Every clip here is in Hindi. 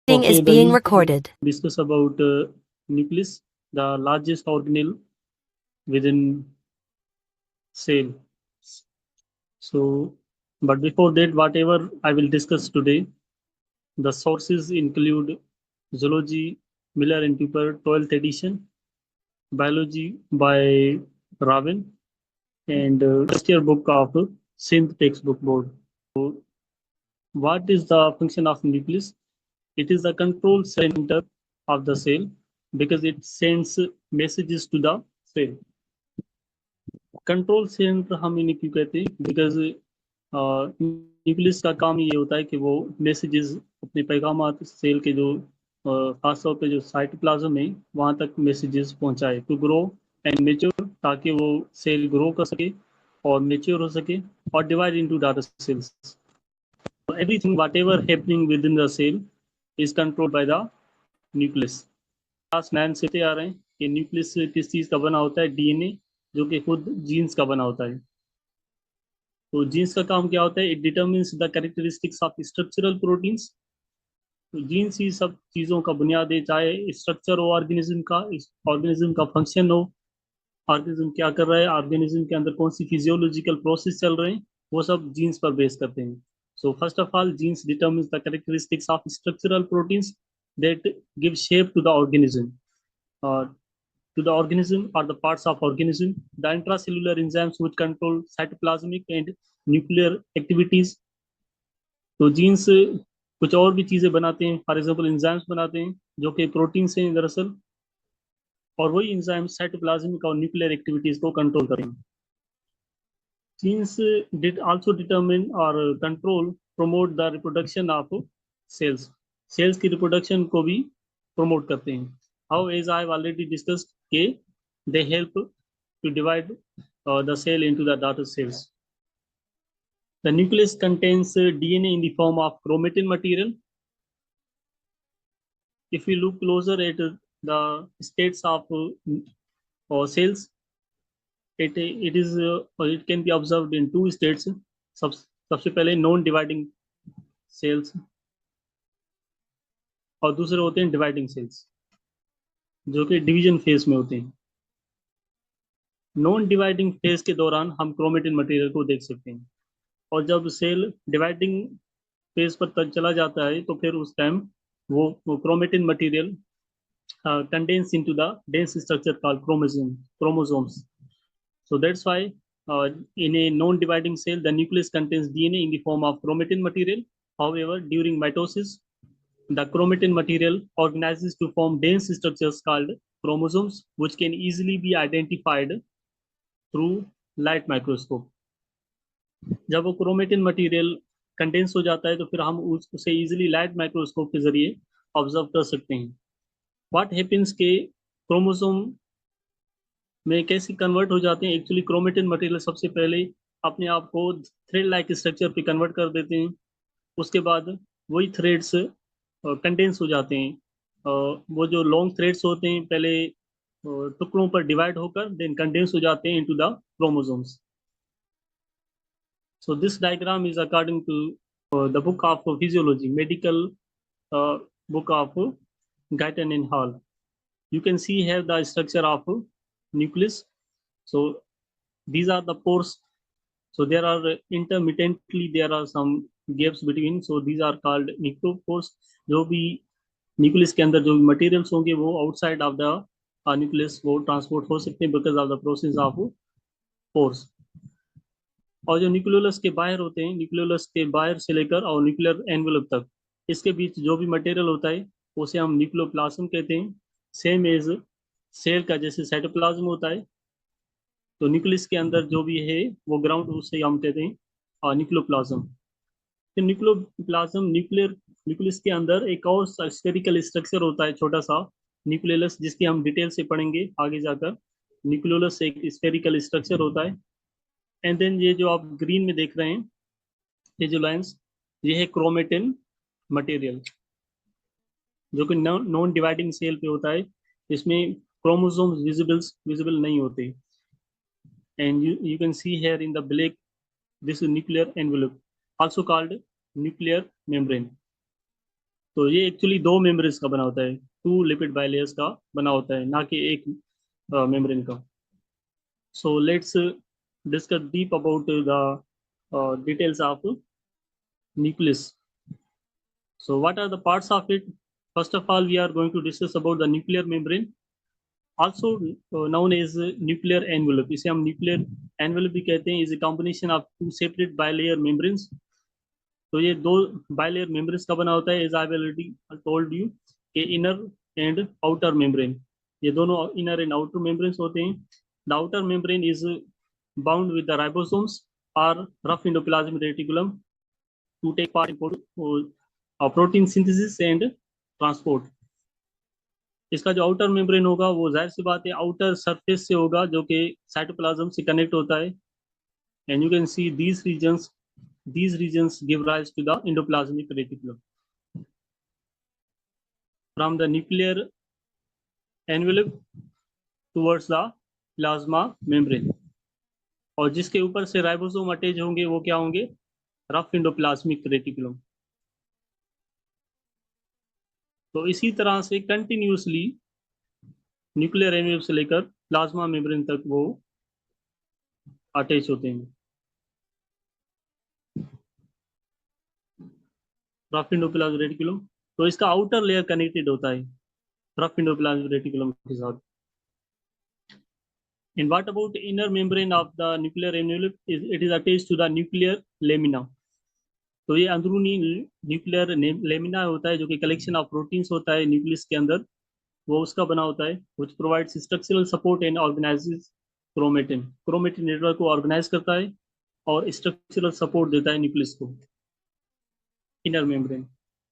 Is being recorded. Discuss about nucleus, the largest organelle within cell. So, but before that, whatever I will discuss today, the sources include Zoology, Miller and Cooper, 12th edition, Biology by Raven, and first year book of Synth Textbook Board. So, what is the function of nucleus? It is the control center of the cell because it sends messages to the cell. Control centre हम इन्हें क्यों कहते हैं? बिकॉज न्यूक्लियस का काम ये होता है कि वो मैसेजेस अपने पैगाम सेल के जो खासतौर पे जो साइटोप्लाज्म है वहां तक मैसेजेस पहुंचाए टू ग्रो एंड मेच्योर, ताकि वो सेल ग्रो कर सके और मेच्योर हो सके और divide into daughter cells. Everything whatever happening within the cell is controlled by the nucleus. Class 9 से आ रहे हैं कि न्यूक्लियस किस चीज का बना होता है? डीएनए, जो कि खुद जीन्स का बना होता है. तो जीन्स का काम क्या होता है? It determines the characteristics of structural proteins. तो जीन्स ही सब चीज़ों का बुनियाद है, चाहे स्ट्रक्चर हो ऑर्गेनिज्म का, ऑर्गेनिज्म का फंक्शन हो, ऑर्गेनिज्म क्या कर रहा है, ऑर्गेनिज्म के अंदर कौन सी फिजियोलॉजिकल प्रोसेस चल रहे हैं, वो सब जीन्स पर बेस करते हैं. So first of all, genes determines the characteristics of structural proteins that give shape to the organism, to the organism or the parts of organism, the intracellular enzymes which control cytoplasmic and nuclear activities. तो जीन्स कुछ और भी चीजें बनाते हैं, फॉर एग्जांपल एंजाइम्स बनाते हैं जो कि प्रोटीन से दरअसल, और वही एंजाइम साइटोप्लाज्मिक और न्यूक्लियर एक्टिविटीज को कंट्रोल करेंगे. जीन्स डिड आल्सो डिटरमिन और control promote the reproduction of cells. Cells की रिप्रोडक्शन को भी प्रमोट करते हैं. How as I already discussed के they help to divide the cell into the daughter cells. The nucleus contains DNA in the form of chromatin material. If we look closer at the states of cells, it can be observed in two states. सबसे पहले नॉन डिवाइडिंग सेल्स और दूसरे होते हैं डिवाइडिंग सेल्स, जो कि डिवीजन फेज में होते हैं. नॉन डिवाइडिंग फेज के दौरान हम क्रोमेटिन मटेरियल को देख सकते हैं, और जब सेल डिवाइडिंग फेज पर तक चला जाता है तो फिर उस टाइम वो chromatin material condense into the dense structure called chromosomes. So that's why in a non-dividing cell, the nucleus contains DNA in the form of chromatin material. However, during mitosis, the chromatin material organizes to form dense structures called chromosomes, which can easily be identified through light microscope. जब वो क्रोमेटिन मटेरियल कंडेंस हो जाता है तो फिर हम उसे इजीली लाइट माइक्रोस्कोप के जरिए ऑब्जर्व कर सकते हैं. व्हाट हैपेंस के क्रोमोसोम में कैसे कन्वर्ट हो जाते हैं? एक्चुअली क्रोमेटिन मटेरियल सबसे पहले अपने आप को थ्रेड लाइक स्ट्रक्चर पे कन्वर्ट कर देते हैं. उसके बाद वही थ्रेड्स कंडेंस हो जाते हैं. वो जो लॉन्ग थ्रेड्स होते हैं पहले टुकड़ों पर डिवाइड होकर देन कंडेंस हो जाते हैं into the chromosomes. So this diagram is according to the book of physiology, medical book of Guyton and Hall. You can see here the structure of nucleus. So these are the pores. So there are intermittently there are some gaps between. So these are called nucleopores. जो भी न्यूक्लियस के अंदर जो भी मटेरियल्स होंगे वो आउटसाइड ऑफ द न्यूक्लियस वो ट्रांसपोर्ट हो सकते हैं because of the process of pores. और जो न्यूक्लियोलस के बाहर होते हैं, न्यूक्लियोलस के बाहर से लेकर और न्यूक्लियर एनवेलप तक, इसके बीच जो भी मटेरियल होता है उसे हम न्यूक्लियोप्लाज्म कहते हैं. सेम एज सेल का जैसे साइटोप्लाज्म होता है, तो न्यूक्लियस के अंदर जो भी है वो ग्राउंड उसे हम कहते हैं और न्यूक्लियोप्लाज्म. तो न्यूक्लियोप्लाज्म न्यूक्लियस के अंदर एक और स्फेरिकल स्ट्रक्चर होता है छोटा सा न्यूक्लियोलस, जिसकी हम डिटेल से पढ़ेंगे आगे जाकर. न्यूक्लियोलस एक स्फेरिकल स्ट्रक्चर होता है. एंड देन ये जो आप ग्रीन में देख रहे हैं ये जो लाइंस, ये है क्रोमेटिन मटेरियल जो कि नॉन डिवाइडिंग सेल पे होता है. इसमें क्रोमोसोम्स विजिबल नहीं होते. And you can see here in the black this nuclear envelope also called nuclear membrane. तो ये एक्चुअली दो मेम्ब्रेन्स का बना होता है, 2 लिपिड बाइलेयर्स का बना होता है, ना कि एक मेम्ब्रेन का. So let's discuss deep about the details of nucleus. So what are the parts of it? First of all, we are going to discuss about the nuclear membrane, also known as nuclear envelope. इसे हम nuclear envelope भी कहते हैं. Is a combination of two separate bilayer membranes. तो ये दो bilayer membranes का बना होता है, as I have already told you, कि inner and outer membrane. ये दोनों inner and outer membranes होते हैं. The outer membrane is bound with the ribosomes or rough endoplasmic reticulum to take part in protein synthesis and transport. इसका जो आउटर मेम्ब्रेन होगा वो जाहिर सी बात है आउटर सरफेस से होगा, जो कि साइटोप्लाज्म से कनेक्ट होता है. And you can see these regions give rise to the endoplasmic reticulum. From the nuclear envelope towards the plasma membrane. और जिसके ऊपर से राइबोसोम अटैच होंगे वो क्या होंगे? Rough endoplasmic reticulum. तो इसी तरह से कंटिन्यूसली न्यूक्लियर एनवेलोप से लेकर प्लाज्मा मेम्ब्रेन तक वो अटैच होते हैं. रफ एंडोप्लाज्मिक रेटिकुलम, तो इसका आउटर लेयर कनेक्टेड होता है रफ एंडोप्लाज्मिक रेटिकुलम के साथ. And what about the inner membrane of the nuclear envelope? It is attached to the nuclear lamina. तो ये अंदरूनी न्यूक्लियर लेमिना होता है, जो कि कलेक्शन ऑफ प्रोटीन्स होता है न्यूक्लियस के अंदर, वो उसका बना होता है. which provides structural support and organizes chromatin. Chromatin network को ऑर्गेनाइज करता है और स्ट्रक्चरल सपोर्ट देता है न्यूक्लियस को. Inner membrane,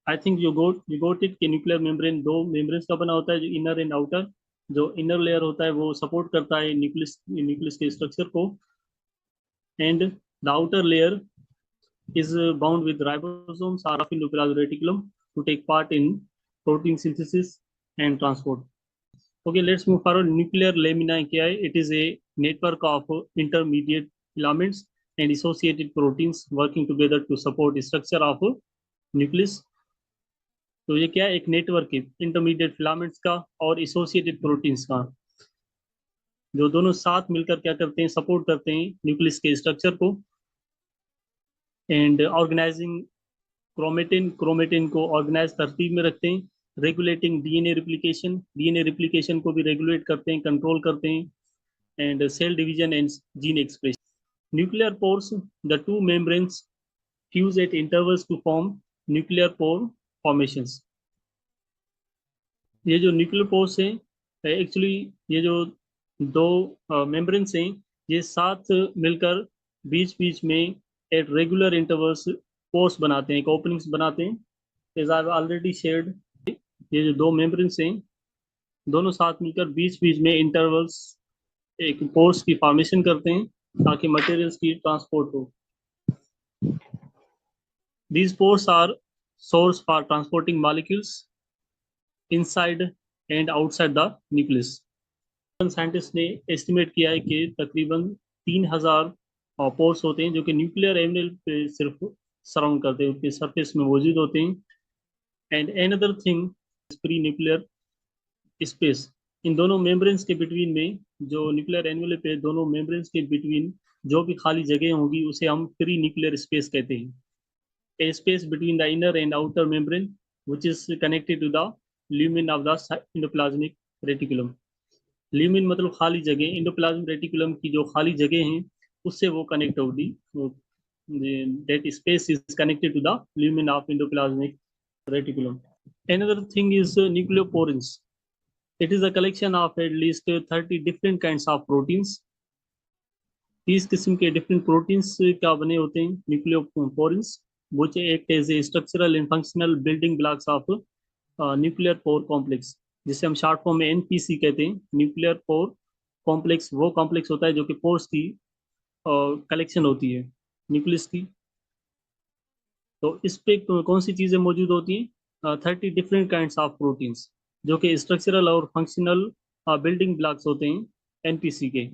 I think you got it कि न्यूक्लियर मेम्ब्रेन दो मेम्ब्रेन्स का बना होता है, जो इनर एंड आउटर. जो इनर लेयर होता है वो सपोर्ट करता है न्यूक्लियस के स्ट्रक्चर को, and the outer layer is bound with ribosomes or rough endoplasmic reticulum to take part in protein synthesis and transport. Okay, let's move forward. Nuclear lamina क्या है? It is a network of intermediate filaments and associated proteins working together to support structure of nucleus. तो ये क्या है? एक नेटवर्क है इंटरमीडिएट फिलामेंट्स का और एसोसिएटेड प्रोटीन्स का, जो दोनों साथ मिलकर क्या करते हैं? सपोर्ट करते हैं न्यूक्लियस के स्ट्रक्चर को. एंड ऑर्गेनाइजिंग क्रोमेटिन को ऑर्गेनाइज तरतीब में रखते हैं. रेगुलेटिंग डीएनए रिप्लिकेशन को भी रेगुलेट करते हैं, कंट्रोल करते हैं. And cell division and gene expression. Nuclear pores, the two membranes fuse at intervals to form nuclear pore formations. ये जो न्यूक्लियर पोर्स हैं, एक्चुअली ये जो दो मेम्ब्रेन्स हैं, ये साथ मिलकर बीच बीच में एट रेगुलर इंटरवल्स पोर्स बनाते हैं, एक ओपनिंग्स बनाते हैं. As I have already shared, ये जो दो मेम्ब्रेन्स हैं दोनों साथ मिलकर बीच बीच में इंटरवल्स एक पोर्स की फॉर्मेशन करते हैं ताकि मटेरियल्स की ट्रांसपोर्ट हो. These pores are source for transporting molecules inside and outside the nucleus. Scientist ने एस्टिमेट किया है कि तकरीबन 3000 पोर्स होते हैं जो कि न्यूक्लियर एनवेलोप पे सिर्फ सराउंड करते हैं, उसके सरफेस में मौजूद होते हैं. And another thing, pre nuclear space. इन दोनों मेम्ब्रेन्स के बिटवीन में, जो न्यूक्लियर एनवेलोप पे दोनों मेम्ब्रेन्स के बिटवीन जो भी खाली जगह होगी उसे हम प्री न्यूक्लियर स्पेस कहते हैं. A space between the inner and outer membrane which is connected to the lumen of the endoplasmic reticulum. Lumen मतलब खाली जगह, endoplasmic reticulum की जो खाली जगह हैं उससे वो कनेक्ट होगी. That space is connected to the lumen of endoplasmic reticulum. Another thing is nucleoporins. It is a collection of at least 30 different kinds of proteins. 30 किस्म के different proteins क्या बने होते हैं nucleoporins, which act as a structural and functional building blocks of nuclear pore complex, जिसे हम शॉर्ट फॉर्म में एनपीसी कहते हैं. न्यूक्लियर पोर कॉम्प्लेक्स वो कॉम्प्लेक्स होता है जो कि पोर्स की कलेक्शन होती है न्यूक्लियस की. तो इस पे कौन सी चीज़ें मौजूद होती हैं? 30 डिफरेंट काइंड्स ऑफ प्रोटीन्स जो कि स्ट्रक्चरल और फंक्शनल बिल्डिंग ब्लॉक्स होते हैं एनपीसी के.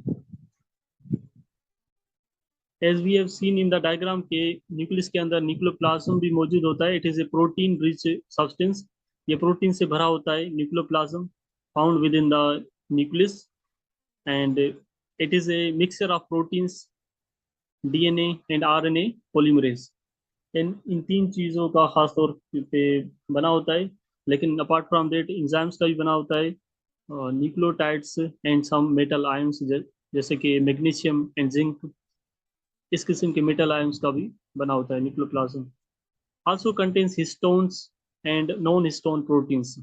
As we have seen in the diagram के न्यूक्लियस के अंदर न्यूक्लियोप्लाज्म भी मौजूद होता है। It is a protein rich substance. ये प्रोटीन से भरा होता है nucleoplasm, found within the nucleus, and it is a mixture of proteins, DNA and RNA polymerase. इन तीन चीज़ों का खास तौर पे बना होता है, लेकिन अपार्ट फ्रॉम देट एंजाइम्स का भी बना होता है, nucleotides and some metal ions जैसे कि मैग्नीशियम एंड जिंक, इस किस्म के मेटल आयंस का भी बना होता है nucleoplasm. Also contains histones and non histone proteins.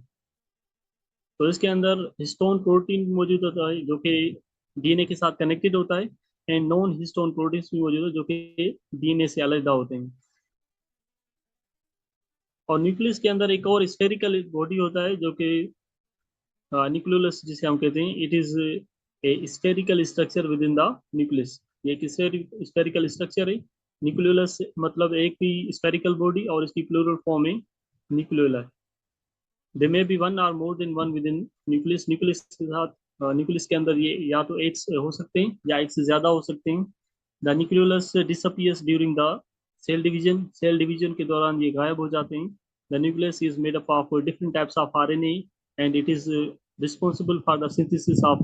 तो इसके अंदर हिस्टोन प्रोटीन मौजूद होता है जो कि डीएनए के साथ कनेक्टेड होता है, एंड नॉन हिस्टोन प्रोटीन्स भी मौजूद है जो कि डीएनए से अलग होते हैं। और न्यूक्लियस के अंदर एक और स्फेरिकल बॉडी होता है जो कि न्यूक्लियोलस जिसे हम कहते हैं। It is A spherical structure with in the nucleus. ये एक स्फेरिकल स्ट्रक्चर है। न्यूक्लियोलस मतलब एक ही स्फेरिकल बॉडी, और इसकी प्लूरल फॉर्म है nucleolar. They may be one और more than one within nucleus. Nucleus के साथ न्यूक्लियस के अंदर ये या तो एक हो सकते हैं या एक से ज्यादा हो सकते हैं। The nucleolus disappears during the cell division. Cell division के दौरान ये गायब हो जाते हैं। The nucleus is made up of different types of RNA, and it is responsible for the synthesis of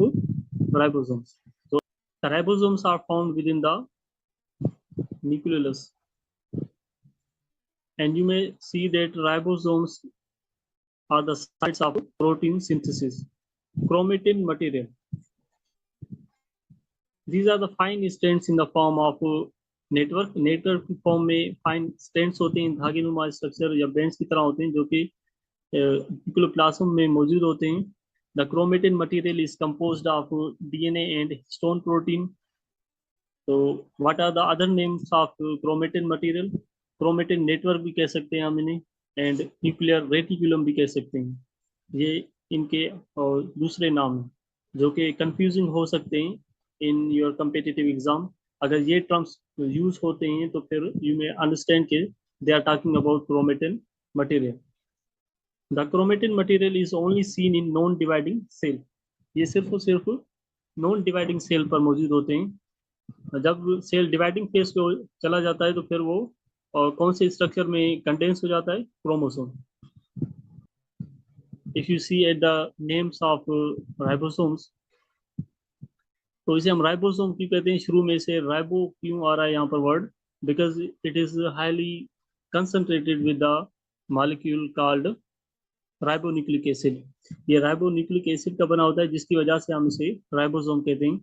ribosomes. So the ribosomes are found within the nucleolus, and you may see that ribosomes are the sites of protein synthesis. Chromatin material. These are the fine strands in the form of network. Network की फॉर्म में फाइन स्ट्रैंड्स होते हैं, धागेनुमा स्ट्रक्चर या बैंड्स की तरह होते हैं जो कि न्यूक्लियोप्लाज्म में मौजूद होते हैं। The chromatin material is composed of DNA and histone protein. So what are the other names of chromatin material? Chromatin network भी कह सकते हैं हम इन्हें, and nuclear reticulum भी कह सकते हैं। ये इनके दूसरे नाम हैं जो कि कंफ्यूजिंग हो सकते हैं इन योर कम्पिटिटिव एग्जाम। अगर ये टर्म्स यूज होते हैं तो फिर यू मे अंडरस्टैंड के they are talking about chromatin material. The chromatin material is only seen in non-dividing cell. ये सिर्फ और सिर्फ नॉन डिवाइडिंग सेल पर मौजूद होते हैं। जब सेल डिवाइडिंग फेज पे चला जाता है तो फिर वो कौन से स्ट्रक्चर में कंडेंस हो जाता है? Chromosome. If you see at the names of ribosomes, तो इसे हम राइबोसोम क्यों कहते हैं? शुरू में से राइबो क्यों आ रहा है यहाँ पर word? Because it is highly concentrated with the molecule called ribonucleic acid. ये राइबोन्यूक्लिक एसिड का बना होता है जिसकी वजह से हम इसे राइबोसोम कहते हैं।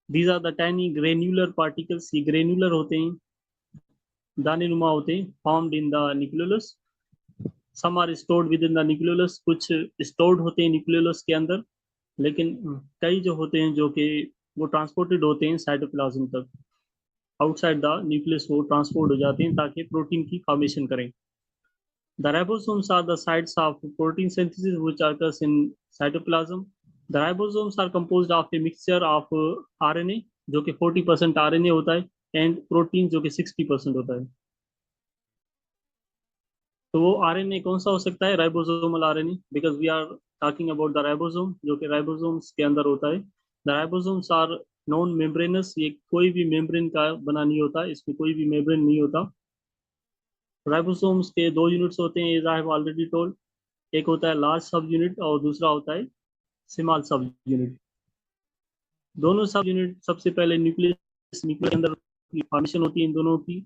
These are the tiny granular particles. ये ग्रेन्युलर होते हैं, दाने नुमा होते हैं, formed in the nucleolus. Some are stored within the nucleolus. कुछ स्टोर्ड होते हैं न्यूक्लियोलस के अंदर, लेकिन कई जो होते हैं जो कि वो ट्रांसपोर्टेड होते हैं साइटोप्लाज्म तक। आउटसाइड द न्यूक्लियस वो ट्रांसपोर्ट हो जाते हैं ताकि प्रोटीन की फॉर्मेशन करें। The ribosomes are the sites of protein synthesis which occurs in cytoplasm. The ribosomes are composed of a mixture of RNA जो कि 40% RNA होता है, and protein जो कि 60% होता है। तो वो RNA कौन सा हो सकता है? Ribosomal RNA, because we are talking about the ribosome जो कि राइबोसोम्स के अंदर होता है। The ribosomes are non membranous. ये कोई भी मेम्ब्रेन का बना नहीं होता, इसमें कोई भी मेम्ब्रेन नहीं होता। राइबोसोम्स के दो यूनिट्स होते हैं, as I have already told. एक होता है लार्ज सब यूनिट और दूसरा होता है स्मॉल सब यूनिट। दोनों सब यूनिट सबसे पहले न्यूक्लियस के अंदर फॉर्मेशन होती है इन दोनों की।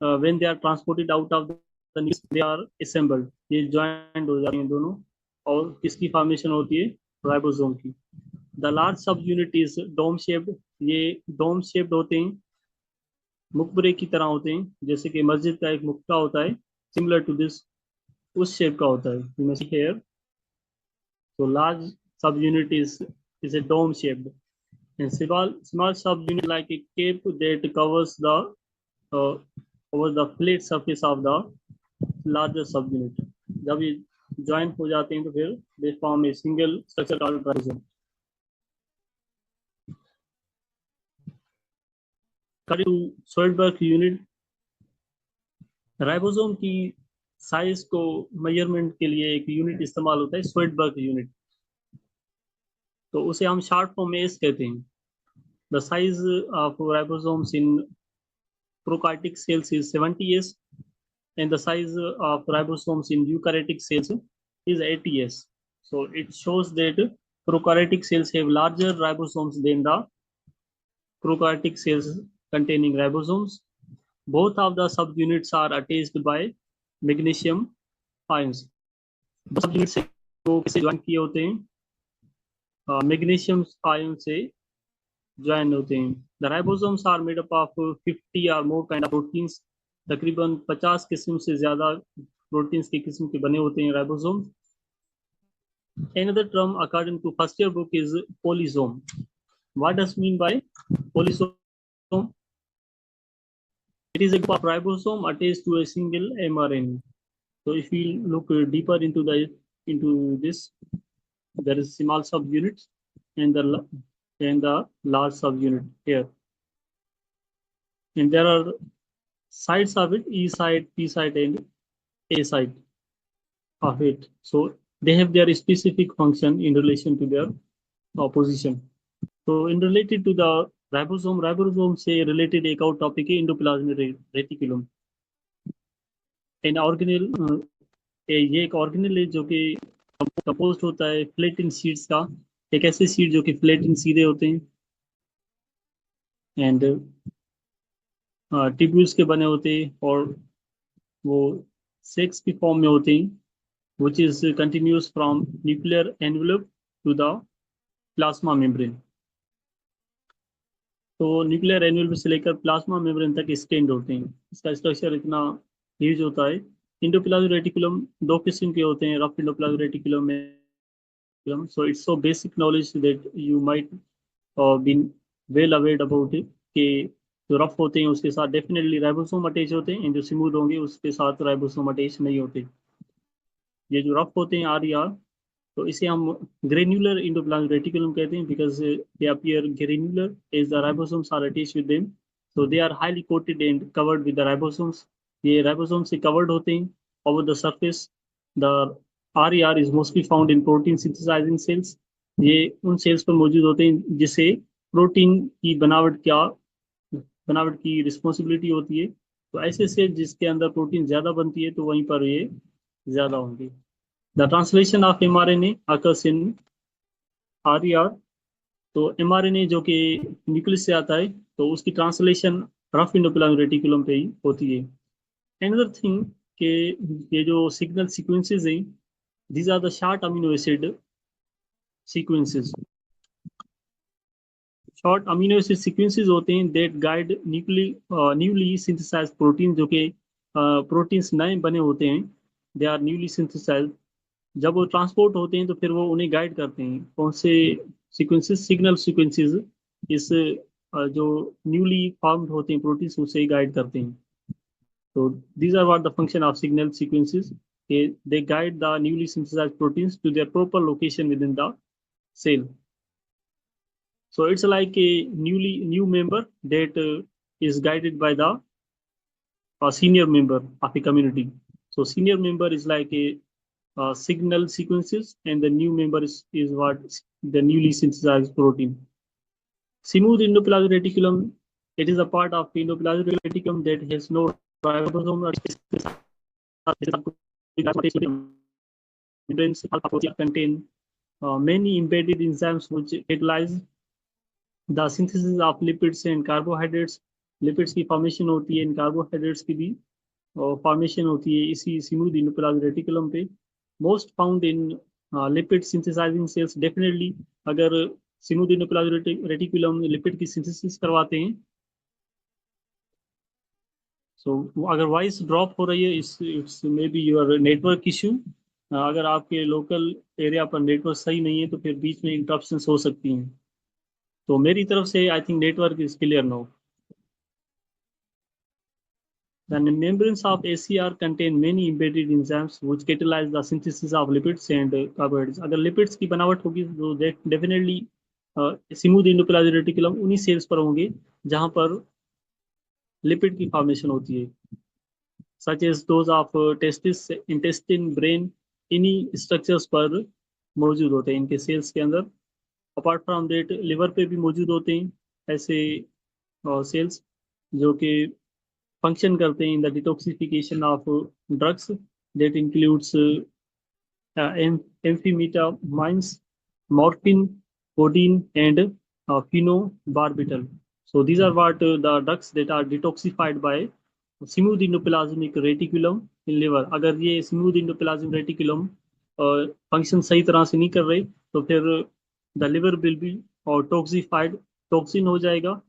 When they are transported out of the nucleus they are assembled. ये ज्वाइंट हो जाते हैं दोनों, और किसकी फॉर्मेशन होती है? राइबोसोम की। The large subunit is dome shaped. ये डोम शेप्ड होते हैं, मुकबरे की तरह होते हैं, जैसे कि मस्जिद का एक मुक्का होता है, सिमिलर टू दिस, उस शेप का होता है। You may see here. So large subunit is a dome shaped, and small subunit like a cape that covers the over the flat surface of the larger subunit. जब ये join हो जाते हैं तो फिर they form a single structure called ribosome. According to Zoidberg unit, ribosome की साइज को मेजरमेंट के लिए एक यूनिट इस्तेमाल होता है, Zoidberg यूनिट। तो उसे हम शॉर्ट फॉर्म में एस कहते हैं। The size of ribosomes in prokaryotic cells is 70S, and the size of ribosomes in eukaryotic cells is 80S. So it shows that prokaryotic cells have larger ribosomes than the prokaryotic cells containing ribosomes. Both of the subunits are attached by magnesium ions. Subunit से वो किसे ज्वाइन किए होते हैं, मैग्नीशियम आयन से ज्वाइन होते हैं. The ribosomes are made up of 50 और मोर काइंड ऑफ प्रोटीन्स. तकरीबन 50 किस्म से ज्यादा प्रोटीन्स की किस्म के बने होते हैं ribosome. Another term according to first year book is polysome. What does mean by polysome? It is a group of ribosome attached to a single mRNA. So if we look deeper into this, there is small subunits and the large subunit here, and there are sides of it, E side, P side, and A side of it. So they have their specific function in relation to their position. So in related to the ribosome से रिलेटेड एक और टॉपिक है एंडोप्लाज्मिक रेटिकुलम. एन ऑर्गेनेल, ये एक ऑर्गेनेल है जो कि कंपोस्ट होता है फ्लैटेन सीड्स का. एक ऐसे सीड जो कि फ्लैटेन सीधे होते हैं एंड ट्यूब्यूल्स के बने होते हैं और वो सेक्स की फॉर्म में होते हैं, which is continuous from nuclear envelope to the plasma membrane. तो न्यूक्लियर एन्वेलप से लेकर प्लाज्मा मेम्ब्रेन तक स्टैंड होते हैं. इसका स्ट्रक्चर इतना ह्यूज होता है. एंडोप्लाज्मिक रेटिकुलम दो किस्म के होते हैं, rough endoplasmic reticulum. So it's so basic knowledge that you might been well aware about it कि जो रफ होते हैं उसके साथ डेफिनेटली राइबोसोम अटैच होते हैं, जो स्मूथ होंगे उसके साथ राइबोसोम अटैच नहीं होते. ये जो रफ होते हैं RER, तो इसे हम ग्रेन्युलर एंडोप्लाज्मिक रेटिकुलम कहते हैं because they appear granular as the ribosomes are attached with them. So they are highly coated and covered with the ribosomes. ये राइबोसोम से कवर्ड होते हैं over the surface. The RER is mostly found in protein synthesizing cells. ये उन सेल्स पर मौजूद होते हैं जिसे प्रोटीन की बनावट की रिस्पॉन्सिबिलिटी होती है. तो ऐसे सेल जिसके अंदर प्रोटीन ज्यादा बनती है तो वहीं पर ये ज्यादा होंगे. The translation of mRNA occurs in RER. तो mRNA जो कि न्यूक्लियस से आता है तो उसकी ट्रांसलेशन रफ एंडोप्लाज्मिक रेटिकुलम पे ही होती है. Another thing कि ये जो सिग्नल सीक्वेंसेस हैं, these are the short amino acid sequences. Short amino acid sequences होते हैं that guide newly synthesized protein, जो कि प्रोटीन्स नए बने होते हैं. They are newly synthesized. जब वो ट्रांसपोर्ट होते हैं तो फिर वो उन्हें गाइड करते हैं. कौन से सीक्वेंसेस? Signal sequences. इस जो न्यूली फॉर्म्ड होते हैं प्रोटीन्स उसे गाइड करते हैं. तो these are what the function of signal sequences. They guide the newly synthesized proteins to their proper location within the cell. So it's like a new member that is guided by the senior member of a community. So senior member is like a signal sequences, and the new member is what the newly synthesized protein. Smooth endoplasmic reticulum. It is a part of endoplasmic reticulum that has no ribosome. Contain many embedded enzymes which catalyze the synthesis of lipids and carbohydrates. Lipids की फॉर्मेशन होती है, इन कार्बोहाइड्रेट्स की भी फॉर्मेशन होती है इसी स्मूथ एंडोप्लाज्मिक रेटिकुलम पे. Most found in lipid synthesizing cells. Definitely अगर स्मूथ एंडोप्लाज्मिक रेटिकुलम लिपिड की सिंथेसिस करवाते हैं, सो अगर वॉइस ड्रॉप हो रही है it's maybe your network issue. अगर आपके लोकल एरिया पर नेटवर्क सही नहीं है तो फिर बीच में इंटरप्शंस हो सकती हैं. तो मेरी तरफ से I think network is clear now. The membranes of ACR contain many embedded enzymes which catalyze the synthesis of lipids and carbohydrates. अगर lipids की बनावट होगी तो definitely स्मूथ एंडोप्लाज्मिक रेटिकुलम उन्हीं सेल्स पर होंगे जहां पर लिपिड की फॉर्मेशन होती है, such as those of testis, intestine, brain. इन्हीं स्ट्रक्चर्स पर मौजूद होते हैं इनके सेल्स के अंदर. अपार्ट फ्रॉम डेट लिवर पे भी मौजूद होते हैं ऐसे सेल्स जो कि फंक्शन करते हैं in the detoxification of drugs that includes amphetamines, morphine, codeine, and phenobarbital. So these are what the drugs that are detoxified by smooth endoplasmic reticulum in liver. अगर ये smooth endoplasmic reticulum फंक्शन सही तरह से नहीं कर रही तो फिर द लिवर विल बी और टॉक्सिफाइड, टॉक्सिन हो जाएगा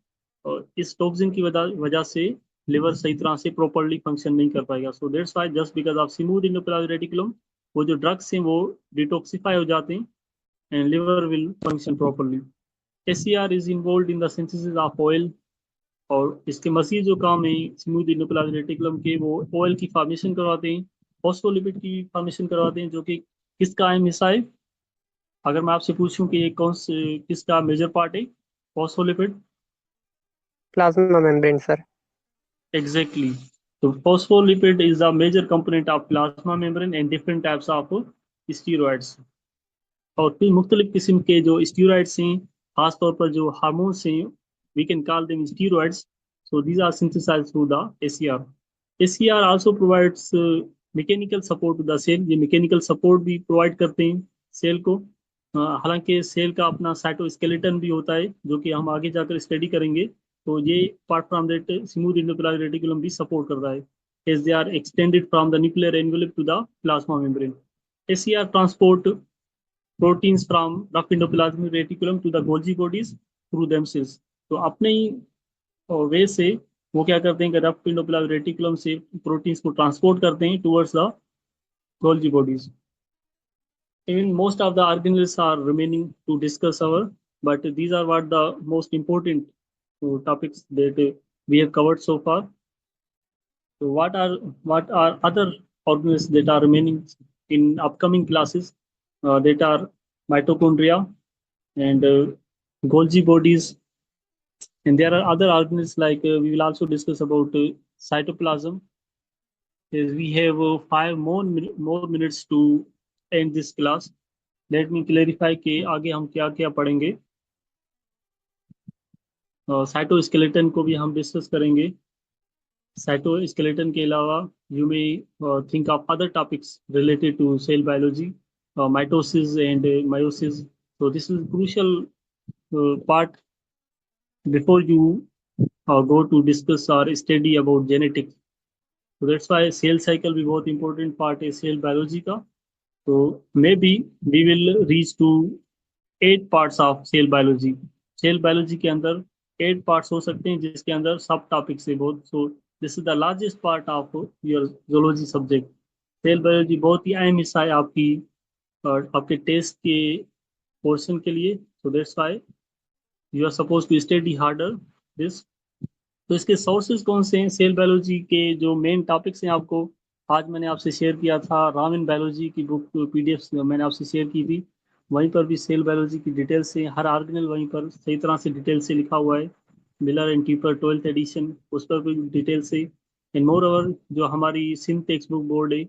और इस टॉक्सिन की वजह से लिवर सही तरह से प्रॉपरली फंक्शन नहीं कर पाएगा. So that's why just because of smooth endoplasmic reticulum वो जो ड्रग्स हैं वो डिटॉक्सिफाई हो जाते हैं and liver will function properly. SCR is involve in the synthesis of oil और इसके मजीद जो काम है स्मूथ एंडोप्लाज्मिक रेटिकुलम के वो ऑयल की फॉर्मेशन करवाते हैं, फॉस्फोलिपिड की फॉर्मेशन करवाते हैं जो कि किसका अहम हिस्सा है. अगर मैं आपसे पूछूं कि ये कौन से किसका मेजर पार्ट है phospholipid? Plasma membrane sir. Exactly. So phospholipid is a major component of plasma membrane and different types of steroids. और फिर मुख्तलिफ किस्म के जो स्टीरॉइड्स हैं खासतौर पर जो हार्मोन्स हैं we can call them steroids. So these are synthesized through the ACR. ACR also provides mechanical support to the cell. ये mechanical support भी provide करते हैं सेल को. हालांकि सेल का अपना साइटोस्केलेटन भी होता है जो कि हम आगे जाकर स्टडी करेंगे. तो ये part from that smooth endoplasmic reticulum भी सपोर्ट करता है as they are extended from the nuclear envelope to the plasma membrane. ACR transport proteins from rough endoplasmic reticulum to the Golgi bodies through themselves. तो अपने ही वे से वो क्या करते हैं कि रफ एंडोप्लाज्मिक रेटिकुलम से प्रोटीन्स को ट्रांसपोर्ट करते हैं towards the Golgi bodies. Even most of the organelles are remaining to discuss our, but these are what the most important topics that we have covered so far. So what are other organelles that are remaining in upcoming classes that are mitochondria and Golgi bodies, and there are other organelles like we will also discuss about cytoplasm. As we have 5 more minutes to end this class. Let me clarify कि आगे हम क्या क्या पढ़ेंगे. साइटोस्केलेटन को भी हम डिस्कस करेंगे. साइटोस्केलेटन के अलावा you may think of other topics related to cell biology, mitosis and meiosis. So this is crucial part before you go to discuss or study about genetics. So that's why cell cycle भी बहुत important part है सेल बायोलॉजी का. So maybe we will reach to 8 parts of cell biology. Cell biology के अंदर 8 parts हो सकते हैं जिसके अंदर सब टॉपिक्स है बहुत. So this is the largest part of your zoology subject. Cell biology बहुत ही अहम हिस्सा है आपकी आपके टेस्ट के पोर्शन के लिए. So that's why you are supposed to study harder this. तो इसके सोर्सेज कौन से हैं सेल बायोलॉजी के जो मेन टॉपिक्स हैं आपको आज मैंने आपसे शेयर किया था. रामन बायोलॉजी की बुक पीडीएफ मैंने आपसे शेयर की थी. वहीं पर भी सेल बायोलॉजी की डिटेल्स है, हर ऑर्गेनल वहीं पर सही तरह से डिटेल से लिखा हुआ है. Miller and tipper 12th addition उस पर भी डिटेल्स है. एंड मोर ओवर जो हमारी सिंध टेक्स्ट बुक बोर्ड है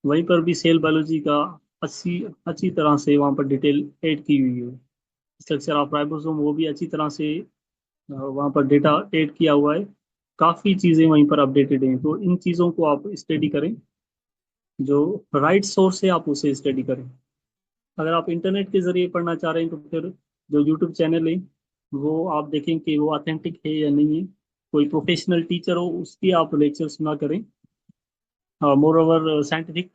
वहीं पर भी सेल बायोलॉजी का अच्छी तरह से वहाँ पर डिटेल ऐड की हुई है. स्ट्रक्चर ऑफ राइबोसोम वो भी अच्छी तरह से वहाँ पर डेटा ऐड किया हुआ है. काफ़ी चीज़ें वहीं पर अपडेटेड हैं. तो इन चीज़ों को आप स्टडी करें, जो राइट सोर्स है आप उसे स्टडी करें. अगर आप इंटरनेट के ज़रिए पढ़ना चाह रहे हैं तो फिर जो यूट्यूब चैनल है वो आप देखें कि वो ऑथेंटिक है या नहीं है. कोई प्रोफेशनल टीचर हो उसकी आप लेक्चर सुना करें. मोर ओवर साइंटिफिक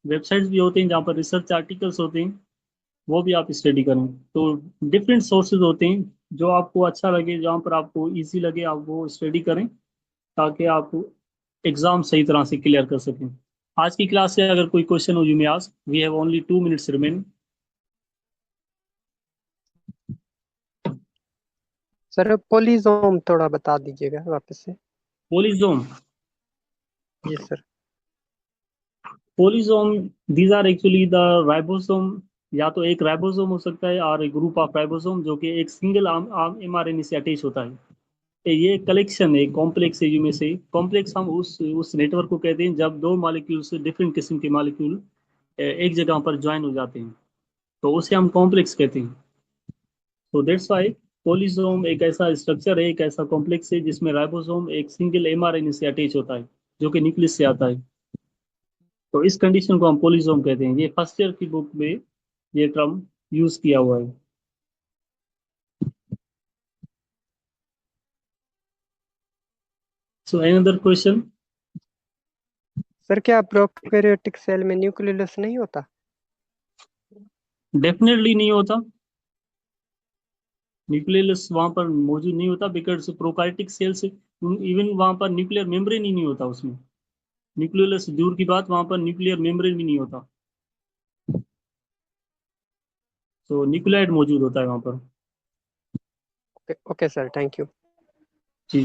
वेबसाइट्स भी होते हैं जहाँ पर रिसर्च आर्टिकल्स होते हैं वो भी आप स्टडी करें. तो डिफरेंट सोर्सेज होते हैं जो आपको अच्छा लगे, जहाँ पर आपको इजी लगे आप वो स्टडी करें ताकि आप एग्ज़ाम सही तरह से क्लियर कर सकें. आज की क्लास से अगर कोई क्वेश्चन हो you may ask. We have only 2 minutes remain. Sir polysome थोड़ा बता दीजिएगा वापस से. Polysome. Yes sir. Polysome these are actually the ribosome. या तो एक राइबोसोम हो सकता है और एक ग्रुप ऑफ राइबोसोम जो कि एक सिंगल mRNA से अटैच होता है. ये कलेक्शन है कॉम्प्लेक्स है में से. कॉम्प्लेक्स हम उस नेटवर्क को कहते हैं जब दो मॉलिक्यूल्स डिफरेंट किस्म के मॉलिक्यूल एक जगह पर ज्वाइन हो जाते हैं तो उसे हम कॉम्प्लेक्स कहते हैं. तो दैट्स वाई पोलिसोम एक ऐसा स्ट्रक्चर है, एक ऐसा कॉम्प्लेक्स है जिसमें राइबोसोम एक सिंगल एमआरएनए से अटैच होता है, जो कि न्यूक्लियस से आता है। तो इस कंडीशन को हम पोलिसोम कहते हैं। ये फर्स्ट ईयर की बुक में ये टर्म यूज किया हुआ है। So another question. सर क्या प्रोकैरियोटिक सेल में न्यूक्लियस नहीं होता? डेफिनेटली नहीं होता, न्यूक्लियस वहां पर मौजूद नहीं होता, बिकॉज प्रोकार्योटिक सेल से इवन वहां पर न्यूक्लियर मेम्ब्रेन ही नहीं होता उसमें। न्यूक्लियस दूर की बात, वहां पर न्यूक्लियर मेम्ब्रेन भी नहीं होता। तो न्यूक्लियाइड मौजूद होता है वहां पर। Okay okay sir, thank you. जी।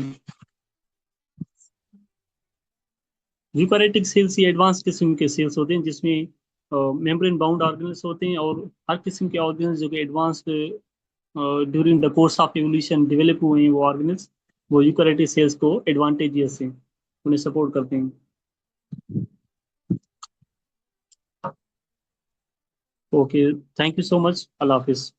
यूकैरियोटिक सेल्स ये एडवांस किस्म के सेल्स होते हैं जिसमें मेम्ब्रेन बाउंड ऑर्गेनल्स होते हैं, और हर किस्म के ऑर्गेनल्स जो कि advance during the course of evolution develop हुए हैं, वो ऑर्गेनल्स वो यूकैरियोटिक सेल्स को एडवांटेजियस हैं, उन्हें सपोर्ट करते हैं। Okay, thank you so much, Allah Hafiz.